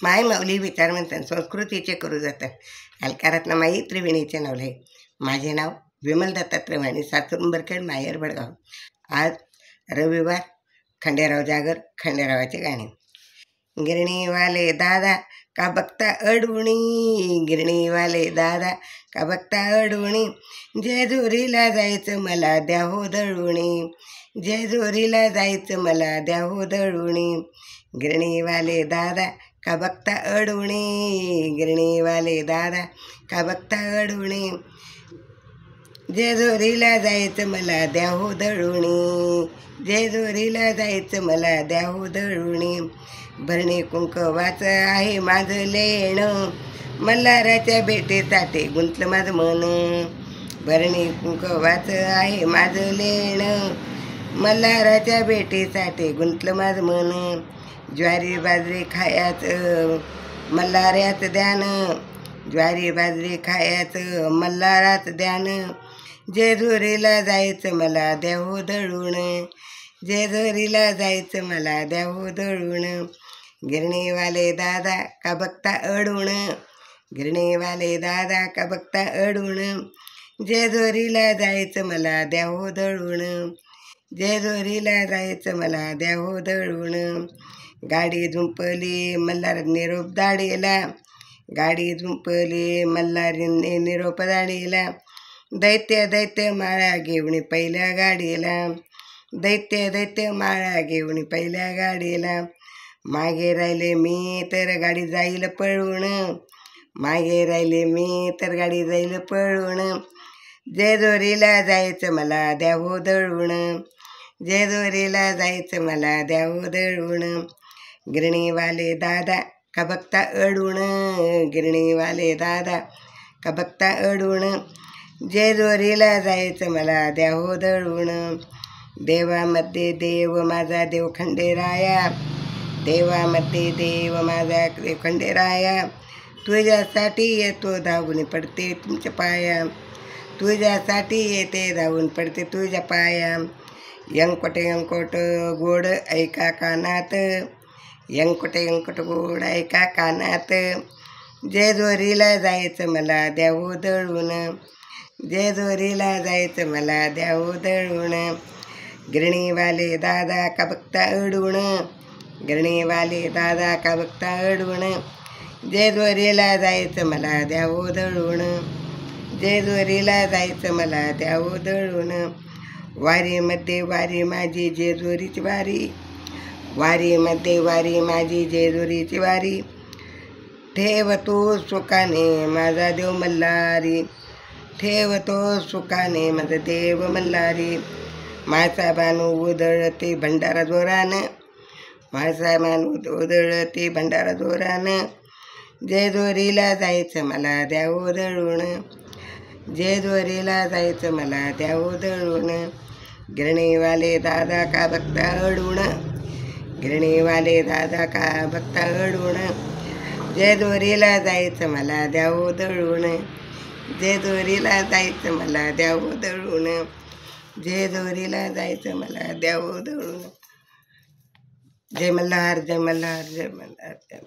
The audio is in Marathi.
माय माऊली विचार म्हणतात संस्कृतीचे करू जातात अलकारात माई त्रिवेणीचे नवले. माझे नाव विमल दत्तात्रय वाणी, सासुंबरखेड, माहेर बडगाव. आज रविवार. खंडेराव जागर, खंडेरावाचे गाणे. गिरणीवाले दादा का बघता अडवणी, गिरणीवाले दादा का बघता अडवणी, जेजुरीला जायचं मला द्या हो दळवणी, जेजुरीला जायचं मला द्या हो दळवणी. गिरणीवाले दादा का बघता अडवणी, गिरणीवाले दादा का बघता अडवणी, जेजुरीला जायचं मला द्या हो दळवणी, जेजुरीला जायचं मला द्या हो दळवणी. भरणी कुंकवाचं आहे माझं लेणं, मल्हाराच्या भेटीसाठी गुंतलं माझं मन, भरणी कुंकवाचं आहे माझं लेणं, मल्हाराच्या भेटीसाठी गुंतलं माझं मन. ज्वारी बाजरी खायचं मल्हाराचं ध्यान, ज्वारी बाजरी खायचं मल्हाराचं ध्यान, जेजुरीला जायचं मला द्या हो दळून, जेजुरीला जायचं मला द्या हो दळून. गिरणीवाले दादा का बघता अडवून, गिरणीवाले दादा का बघता अडवून, जेजुरीला जायचं मला द्या हो दळून, जेजुरीला जायचं मला द्या हो दळून. गाडी झुंपली मल्हाराने निरोप दाढीला, गाडी झुंपली मल्हारीने निरोप दाढीला, दैत्य दैत्य माळा घेऊन पहिल्या गाडीला, दैत्य दैत्य माळा घेऊन पहिल्या गाडीला. मागे राहिले मी तर गाडी जाईल पळून, मागे राहिले मी तर गाडी जाईल पळून, जेजुरीला जायचं मला द्या हो दळून, जेजुरीला जायचं मला द्या हो दळून. गिरणीवाले दादा का बघता अडवून, गिरणीवाले दादा का बघता अडवून, जेजुरीला जायचं मला द्या हो दळून. देवामध्ये देव माझा देव खंडेराया, देवामध्ये देव माझा देव खंडेराया, तुझ्यासाठी येतो धावून पडते तुमच्या पाया, तुझ्यासाठी येते धावून पडते तुझ्या पाया. यंकोट यंकोट गोड ऐका कानात, यंकोट यंकोट गोड ऐका कानात, जेजुरीला जायचं मला द्या हो दळून, जेजुरीला जायचं मला द्या हो दळून. गिरणीवाले दादा का बघता अडवून, गिरणीवाले दादा का बघता अडवून, जेजुरीला जायचं मला द्या हो दळून, जेजुरीला जायचं मला द्या हो दळून. वारीमध्ये वारी माझी जेजुरीची वारी, वारीमध्ये वारी माझी जेजुरीची वारी, ठेवतो सुखाने माझा देव मल्हारी, ठेवतो सुखाने माझा देव मल्हारी. माळसाहेबान उधळते भंडारा जोरानं, माळसाहेबान उधळते भंडारा जोरानं, जेजुरीला जायचं मला द्या हो दळून, जेजुरीला जायचं मला द्या हो दळून. गिरणीवाले दादा का बघता अडवून, गिरणीवाले दादा का बघता अडवून, जेजुरीला जायचं मला द्या हो दळून, जेजुरीला जायचं मला द्या हो दळून, जेजुरीला जायचं मला द्या हो दळून. जय मल्हार, जय मल्हार, जय मल्हार, जय